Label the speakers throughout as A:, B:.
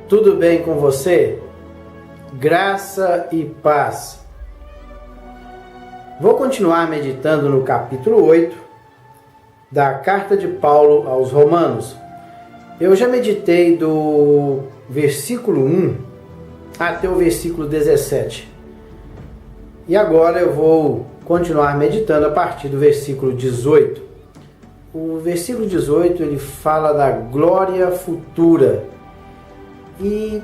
A: Tudo bem com você? Graça e paz. Vou continuar meditando no capítulo 8 da carta de Paulo aos Romanos. Eu já meditei do versículo 1 até o versículo 17. E agora eu vou continuar meditando a partir do versículo 18. O versículo 18 ele fala da glória futura. E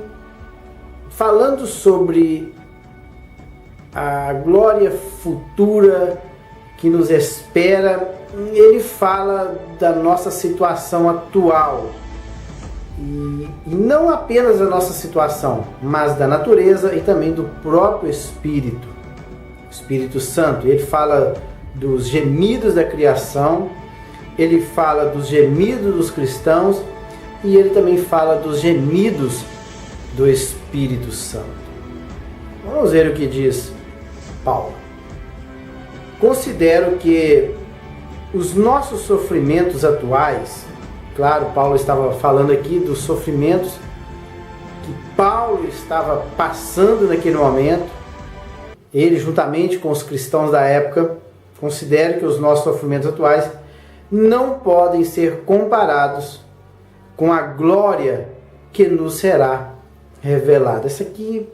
A: falando sobre a glória futura que nos espera, ele fala da nossa situação atual. E não apenas da nossa situação, mas da natureza e também do próprio Espírito, o Espírito Santo. Ele fala dos gemidos da criação, ele fala dos gemidos dos cristãos e ele também fala dos gemidos do Espírito Santo. Vamos ver o que diz Paulo. Considero que os nossos sofrimentos atuais, claro, Paulo estava falando aqui dos sofrimentos que Paulo estava passando naquele momento, ele juntamente com os cristãos da época, considero que os nossos sofrimentos atuais não podem ser comparados com a glória que nos será revelada. Isso aqui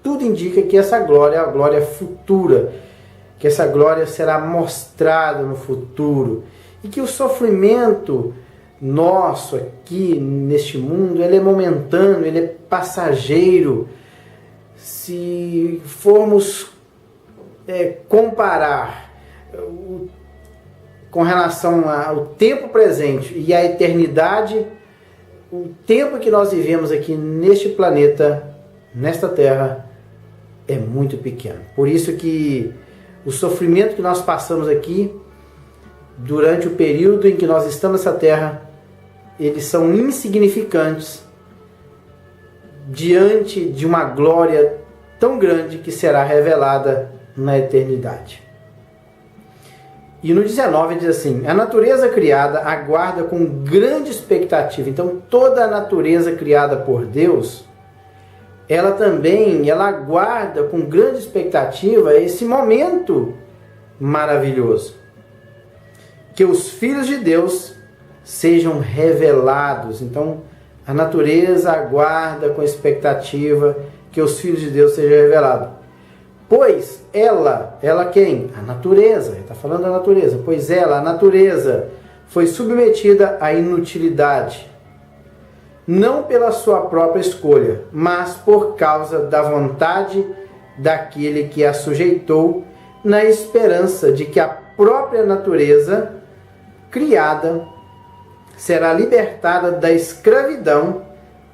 A: tudo indica que essa glória é a glória futura, que essa glória será mostrada no futuro e que o sofrimento nosso aqui neste mundo ele é momentâneo, ele é passageiro. Se formos comparar com relação ao tempo presente e à eternidade, o tempo que nós vivemos aqui neste planeta, nesta terra, é muito pequeno. Por isso que o sofrimento que nós passamos aqui, durante o período em que nós estamos nessa terra, eles são insignificantes diante de uma glória tão grande que será revelada na eternidade. E no 19 diz assim: a natureza criada aguarda com grande expectativa. Então toda a natureza criada por Deus, ela aguarda com grande expectativa esse momento maravilhoso. Que os filhos de Deus sejam revelados. Então a natureza aguarda com expectativa que os filhos de Deus sejam revelados. Pois ela quem? A natureza, ele está falando da natureza. Pois ela, a natureza, foi submetida à inutilidade, não pela sua própria escolha, mas por causa da vontade daquele que a sujeitou, na esperança de que a própria natureza criada será libertada da escravidão,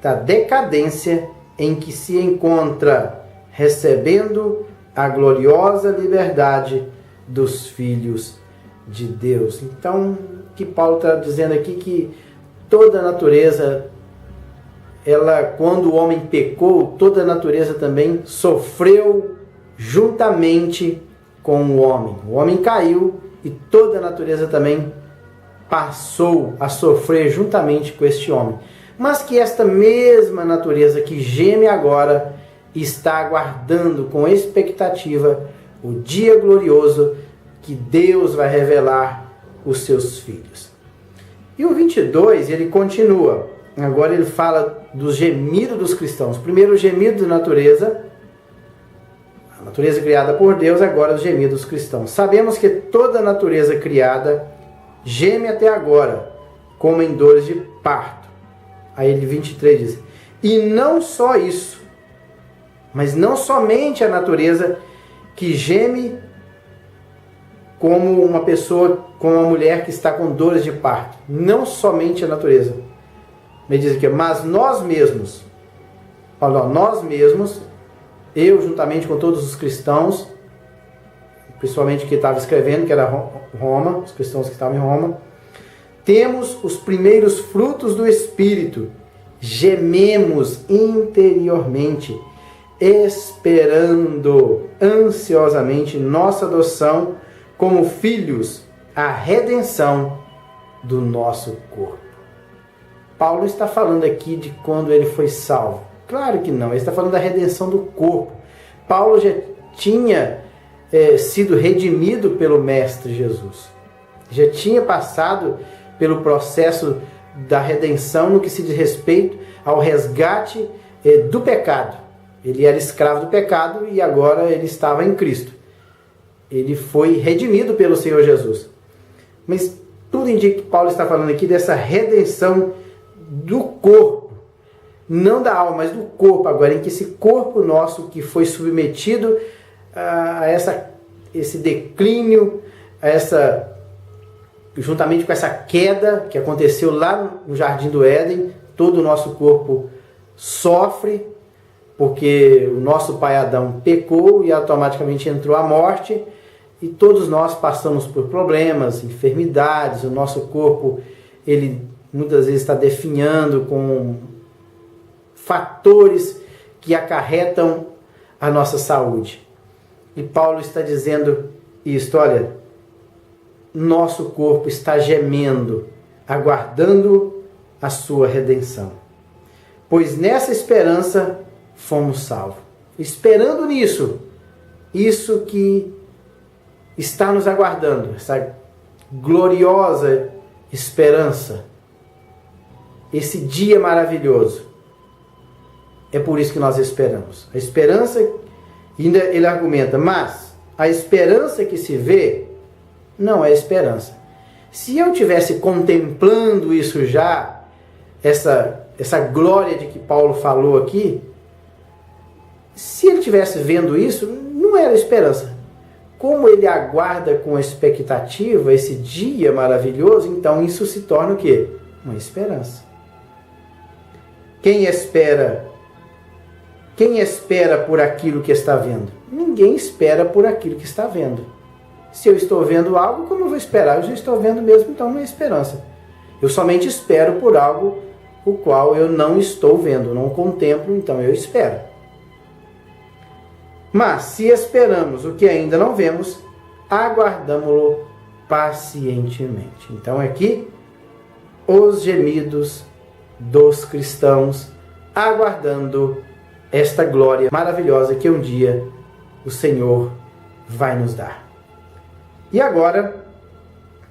A: da decadência em que se encontra, recebendo a gloriosa liberdade dos filhos de Deus. Então, o que Paulo está dizendo aqui, que toda a natureza, quando o homem pecou, toda a natureza também sofreu juntamente com o homem. O homem caiu e toda a natureza também passou a sofrer juntamente com este homem. Mas que esta mesma natureza que geme agora está aguardando com expectativa o dia glorioso que Deus vai revelar os seus filhos. E o 22, ele continua. Agora ele fala dos gemidos dos cristãos. Primeiro o gemido da natureza, a natureza criada por Deus, agora os gemidos dos cristãos. Sabemos que toda a natureza criada geme até agora, como em dores de parto. Aí ele 23 diz: e não só isso, mas não somente a natureza que geme como uma pessoa, como uma mulher que está com dores de parto. Não somente a natureza. Ele diz aqui: mas nós mesmos, eu juntamente com todos os cristãos, principalmente que estava escrevendo, que era Roma, os cristãos que estavam em Roma, temos os primeiros frutos do Espírito, gememos interiormente, esperando ansiosamente nossa adoção como filhos, a redenção do nosso corpo. Paulo está falando aqui de quando ele foi salvo. Claro que não. Ele está falando da redenção do corpo. Paulo já tinha sido redimido pelo Mestre Jesus. Já tinha passado pelo processo da redenção no que se diz respeito ao resgate do pecado. Ele era escravo do pecado e agora ele estava em Cristo. Ele foi redimido pelo Senhor Jesus. Mas tudo indica que Paulo está falando aqui dessa redenção do corpo. Não da alma, mas do corpo agora, em que esse corpo nosso que foi submetido a esse declínio, juntamente com essa queda que aconteceu lá no Jardim do Éden, todo o nosso corpo sofre, porque o nosso pai Adão pecou e automaticamente entrou a morte, e todos nós passamos por problemas, enfermidades, o nosso corpo, ele muitas vezes está definhando com fatores que acarretam a nossa saúde. E Paulo está dizendo isto, olha, nosso corpo está gemendo, aguardando a sua redenção. Pois nessa esperança fomos salvos. Esperando nisso, isso que está nos aguardando, essa gloriosa esperança, esse dia maravilhoso. É por isso que nós esperamos. A esperança, ainda ele argumenta, mas a esperança que se vê não é esperança. Se eu tivesse contemplando isso já, essa glória de que Paulo falou aqui, se ele estivesse vendo isso, não era esperança. Como ele aguarda com expectativa esse dia maravilhoso, então isso se torna o quê? Uma esperança. Quem espera por aquilo que está vendo? Ninguém espera por aquilo que está vendo. Se eu estou vendo algo, como eu vou esperar? Eu já estou vendo mesmo, então não é esperança. Eu somente espero por algo o qual eu não estou vendo, não contemplo, então eu espero. Mas se esperamos o que ainda não vemos, aguardamo-lo pacientemente. Então aqui, os gemidos dos cristãos aguardando esta glória maravilhosa que um dia o Senhor vai nos dar. E agora,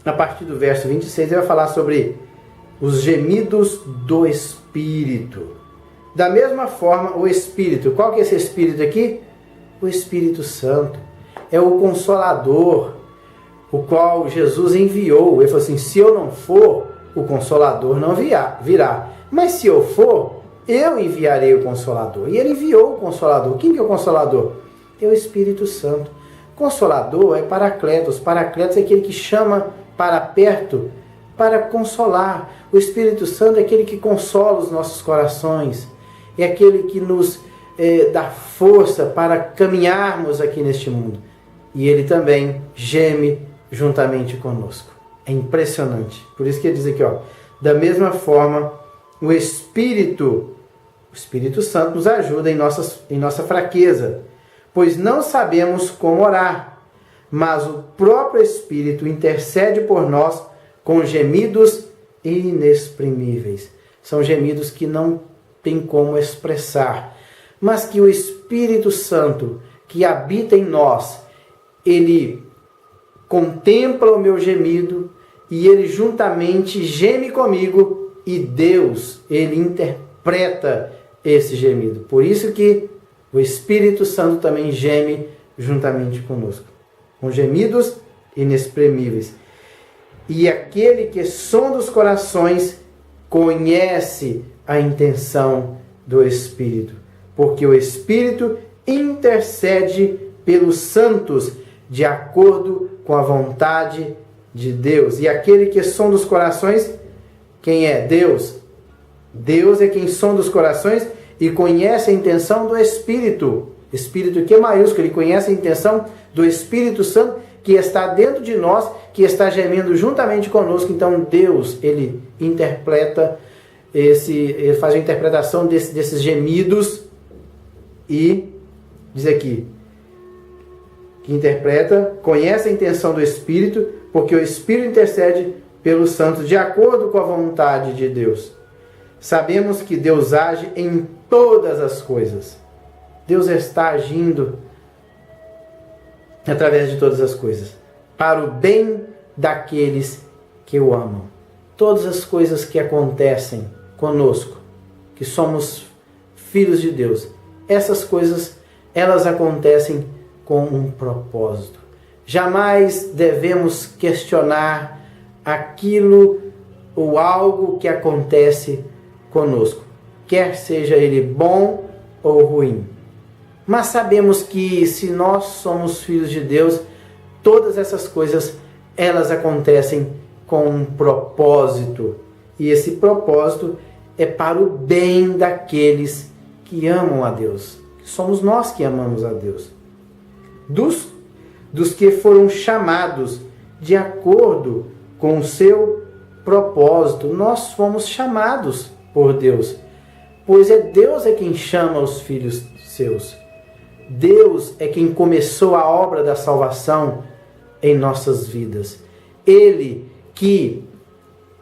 A: a partir do verso 26, ele vai falar sobre os gemidos do Espírito. Da mesma forma, o Espírito, qual que é esse Espírito aqui? O Espírito Santo. É o Consolador, o qual Jesus enviou. Ele falou assim, se eu não for, o Consolador não virá. Mas se eu for, eu enviarei o Consolador. E ele enviou o Consolador. Quem que é o Consolador? É o Espírito Santo. Consolador é Paracletos. Paracletos é aquele que chama para perto para consolar. O Espírito Santo é aquele que consola os nossos corações. É aquele que nos dá força para caminharmos aqui neste mundo. E ele também geme juntamente conosco. É impressionante. Por isso que ele diz aqui, ó, da mesma forma, o Espírito Santo nos ajuda em nossa fraqueza, pois não sabemos como orar, mas o próprio Espírito intercede por nós com gemidos inexprimíveis. São gemidos que não tem como expressar, mas que o Espírito Santo que habita em nós, ele contempla o meu gemido e ele juntamente geme comigo e Deus, ele interpreta esse gemido. Por isso que o Espírito Santo também geme juntamente conosco, com gemidos inexprimíveis. E aquele que sonda os corações conhece a intenção do Espírito, porque o Espírito intercede pelos santos de acordo com a vontade de Deus. E aquele que sonda os corações, quem é? Deus. Deus é quem sonda os corações e conhece a intenção do Espírito. Espírito que é maiúsculo, ele conhece a intenção do Espírito Santo que está dentro de nós, que está gemendo juntamente conosco. Então Deus, ele interpreta ele faz a interpretação desses gemidos e diz aqui que interpreta, conhece a intenção do Espírito, porque o Espírito intercede pelos santos de acordo com a vontade de Deus. Sabemos que Deus age em todas as coisas. Deus está agindo através de todas as coisas, para o bem daqueles que o amam. Todas as coisas que acontecem conosco, que somos filhos de Deus, essas coisas, elas acontecem com um propósito. Jamais devemos questionar aquilo ou algo que acontece conosco, quer seja ele bom ou ruim. Mas sabemos que se nós somos filhos de Deus, todas essas coisas, elas acontecem com um propósito. E esse propósito é para o bem daqueles que amam a Deus. Somos nós que amamos a Deus. Dos que foram chamados de acordo com o seu propósito. Nós fomos chamados por Deus, pois Deus é quem chama os filhos seus. Deus é quem começou a obra da salvação em nossas vidas. Ele que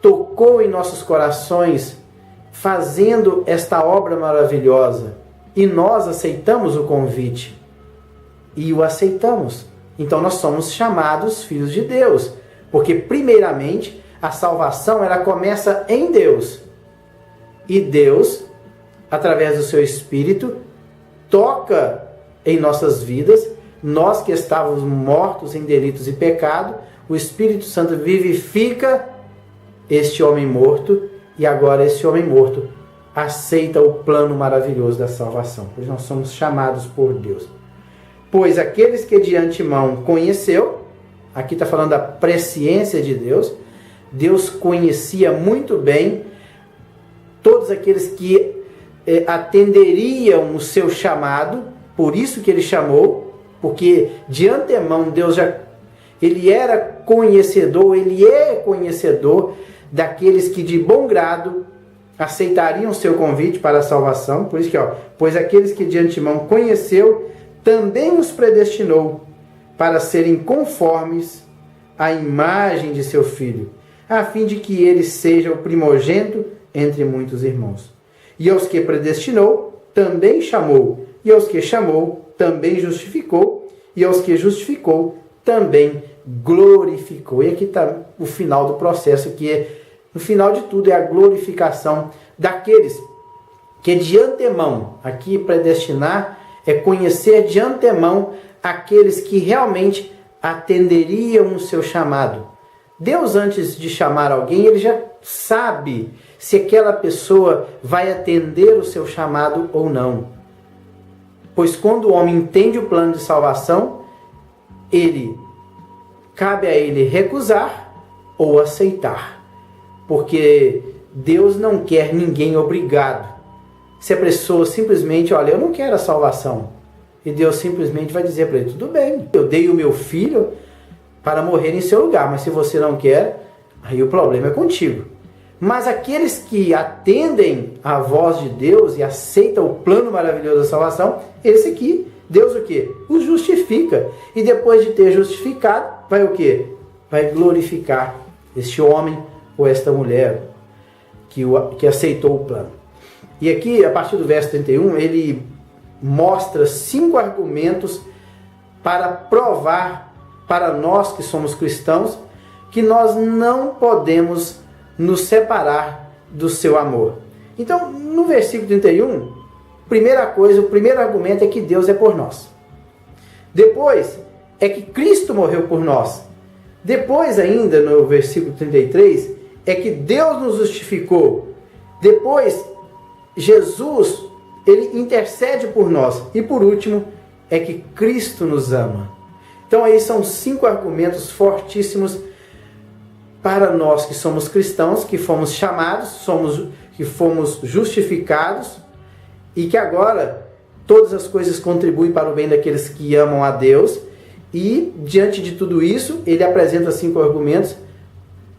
A: tocou em nossos corações, fazendo esta obra maravilhosa. E nós aceitamos o convite. E o aceitamos. Então nós somos chamados filhos de Deus. Porque primeiramente a salvação ela começa em Deus. E Deus, através do seu Espírito, toca em nossas vidas. Nós que estávamos mortos em delitos e pecado, o Espírito Santo vivifica este homem morto. E agora esse homem morto aceita o plano maravilhoso da salvação. Pois nós somos chamados por Deus. Pois aqueles que de antemão conheceu, aqui está falando da presciência de Deus, Deus conhecia muito bem todos aqueles que atenderiam o seu chamado, por isso que ele chamou, porque de antemão Deus ele era conhecedor, ele é conhecedor daqueles que de bom grado aceitariam o seu convite para a salvação. Por isso que, pois aqueles que de antemão conheceu, também os predestinou para serem conformes à imagem de seu Filho, a fim de que ele seja o primogênito entre muitos irmãos. E aos que predestinou, também chamou. E aos que chamou, também justificou. E aos que justificou, também glorificou. E aqui está o final do processo, que é, no final de tudo, é a glorificação daqueles que de antemão, aqui predestinar, é conhecer de antemão aqueles que realmente atenderiam o seu chamado. Deus, antes de chamar alguém, ele já sabe se aquela pessoa vai atender o seu chamado ou não. Pois quando o homem entende o plano de salvação, cabe a ele recusar ou aceitar. Porque Deus não quer ninguém obrigado. Se a pessoa simplesmente, olha, eu não quero a salvação, e Deus simplesmente vai dizer para ele, tudo bem, eu dei o meu filho para morrer em seu lugar, mas se você não quer, aí o problema é contigo. Mas aqueles que atendem à voz de Deus e aceitam o plano maravilhoso da salvação, esse aqui, Deus o quê? Os justifica. E depois de ter justificado, vai o quê? Vai glorificar este homem ou esta mulher que aceitou o plano. E aqui, a partir do verso 31, ele mostra 5 argumentos para provar para nós que somos cristãos que nós não podemos nos separar do seu amor. Então, no versículo 31, primeira coisa, o primeiro argumento é que Deus é por nós. Depois, é que Cristo morreu por nós. Depois ainda, no versículo 33, é que Deus nos justificou. Depois, Jesus, ele intercede por nós. E por último, é que Cristo nos ama. Então aí são 5 argumentos fortíssimos para nós que somos cristãos, que fomos chamados, que fomos justificados e que agora todas as coisas contribuem para o bem daqueles que amam a Deus. E diante de tudo isso, ele apresenta 5 argumentos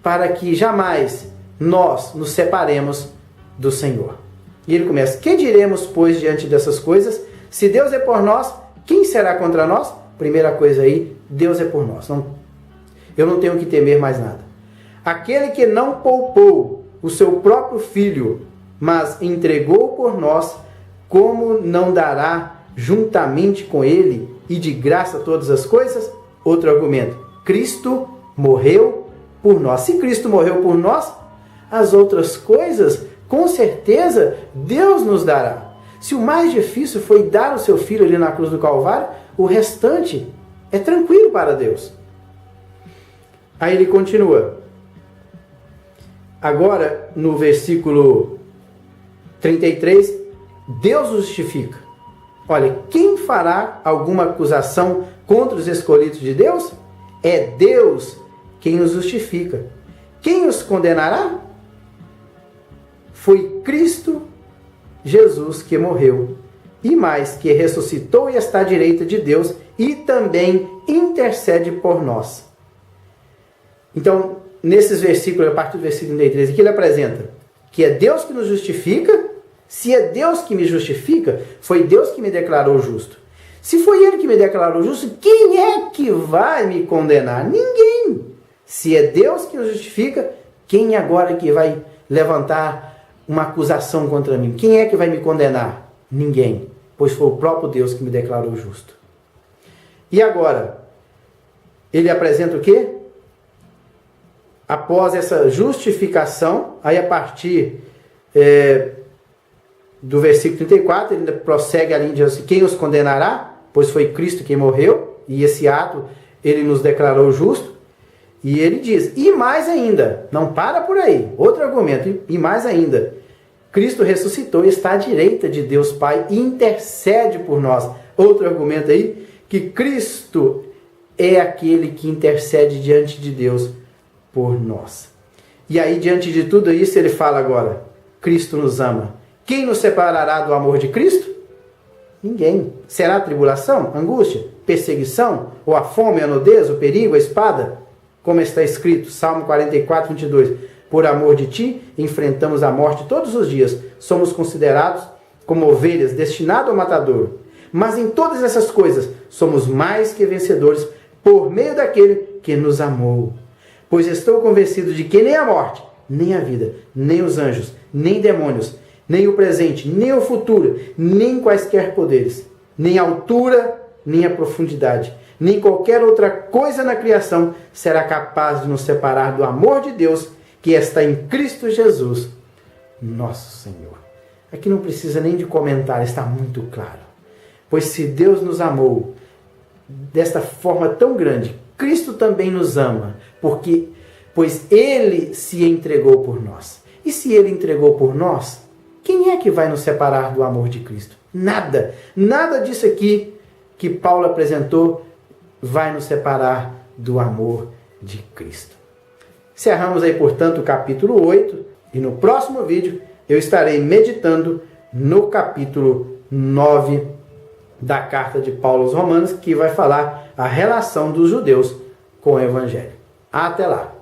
A: para que jamais nós nos separemos do Senhor. E ele começa, que diremos, pois, diante dessas coisas? Se Deus é por nós, quem será contra nós? Primeira coisa aí, Deus é por nós. Eu não tenho que temer mais nada. Aquele que não poupou o seu próprio Filho, mas entregou por nós, como não dará juntamente com ele e de graça todas as coisas? Outro argumento. Cristo morreu por nós. Se Cristo morreu por nós, as outras coisas, com certeza, Deus nos dará. Se o mais difícil foi dar o seu filho ali na cruz do Calvário, o restante é tranquilo para Deus. Aí ele continua. Agora, no versículo 33, Deus o justifica. Olha, quem fará alguma acusação contra os escolhidos de Deus? É Deus quem os justifica. Quem os condenará? Foi Cristo Jesus que morreu, e mais, que ressuscitou e está à direita de Deus, e também intercede por nós. Então, nesses versículos, a partir do versículo 33, aqui ele apresenta que é Deus que nos justifica. Se é Deus que me justifica, foi Deus que me declarou justo. Se foi Ele que me declarou justo, quem é que vai me condenar? Ninguém. Se é Deus que nos justifica, quem agora que vai levantar uma acusação contra mim? Quem é que vai me condenar? Ninguém. Pois foi o próprio Deus que me declarou justo. E agora, ele apresenta o quê? Após essa justificação, aí a partir do versículo 34, ele ainda prossegue ali, diz assim, quem os condenará? Pois foi Cristo quem morreu, e esse ato ele nos declarou justo. E ele diz, e mais ainda, não para por aí, outro argumento, e mais ainda, Cristo ressuscitou e está à direita de Deus Pai e intercede por nós. Outro argumento aí, que Cristo é aquele que intercede diante de Deus por nós. E aí, diante de tudo isso, ele fala agora, Cristo nos ama. Quem nos separará do amor de Cristo? Ninguém. Será a tribulação, angústia, perseguição, ou a fome, a nudez, o perigo, a espada? Como está escrito, Salmo 44, 22. Por amor de ti, enfrentamos a morte todos os dias. Somos considerados como ovelhas destinadas ao matador. Mas em todas essas coisas, somos mais que vencedores por meio daquele que nos amou. Pois estou convencido de que nem a morte, nem a vida, nem os anjos, nem demônios, nem o presente, nem o futuro, nem quaisquer poderes, nem a altura, nem a profundidade, nem qualquer outra coisa na criação será capaz de nos separar do amor de Deus que está em Cristo Jesus, nosso Senhor. Aqui não precisa nem de comentário, está muito claro. Pois se Deus nos amou desta forma tão grande, Cristo também nos ama, pois Ele se entregou por nós. E se Ele entregou por nós, quem é que vai nos separar do amor de Cristo? Nada. Nada disso aqui que Paulo apresentou vai nos separar do amor de Cristo. Encerramos aí, portanto, o capítulo 8. E no próximo vídeo eu estarei meditando no capítulo 9 da carta de Paulo aos Romanos, que vai falar a relação dos judeus com o Evangelho. Até lá!